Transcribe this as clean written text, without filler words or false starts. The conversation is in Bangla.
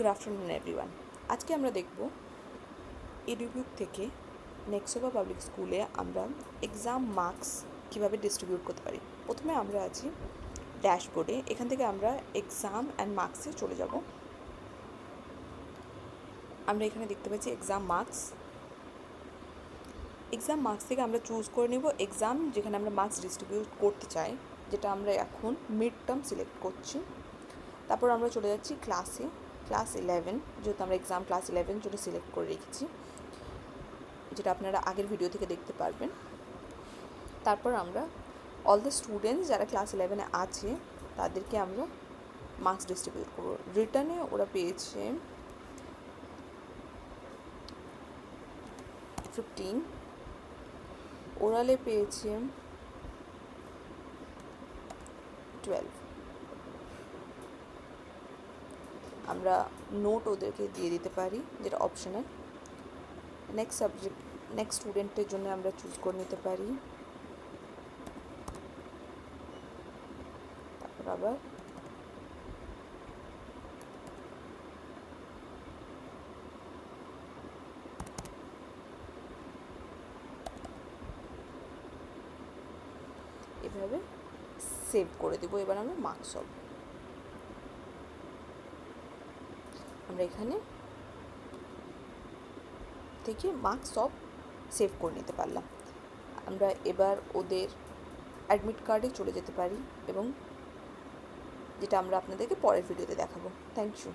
Good afternoon everyone. আজকে আমরা দেখব এডুবিউক থেকে নেক্সোভা পাবলিক স্কুলে আমরা এক্সাম মার্কস কীভাবে ডিস্ট্রিবিউট করতে পারি। প্রথমে আমরা আছি ড্যাশবোর্ডে। এখান থেকে আমরা এক্সাম অ্যান্ড মার্কসে চলে যাব। আমরা এখানে দেখতে পাচ্ছি এক্সাম মার্কস থেকে আমরা চুজ করে নেব এক্সাম যেখানে আমরা মার্কস ডিস্ট্রিবিউট করতে চাই, যেটা আমরা এখন মিড টার্ম সিলেক্ট করছি। তারপর আমরা চলে যাচ্ছি ক্লাস 11, যেহেতু আমরা এক্সাম ক্লাস 11 জন্য সিলেক্ট করে রেখেছি, যেটা আপনারা আগের ভিডিও থেকে দেখতে পারবেন। তারপর আমরা অল দ্য স্টুডেন্টস যারা ক্লাস 11-এ আছে তাদেরকে আমরা মার্কস ডিস্ট্রিবিউট করবো। রিটার্নে ওরা পেয়েছে 15, ওরালে পেয়েছে 12। আমরা নোট ওদেরকে দিয়ে দিতে পারি, যেটা অপশনাল। নেক্সট স্টুডেন্টের জন্য আমরা চুজ করে নিতে পারি। তারপর আবার এভাবে সেভ করে দেবো। এবার আমরা মার্কস আমরা এখানে থেকে মার্কস সেভ করে নিতে পারলাম। আমরা এবার ওদের অ্যাডমিট কার্ডে চলে যেতে পারি, এবং যেটা আমরা আপনাদেরকে পরের ভিডিওতে দেখাবো। Thank you.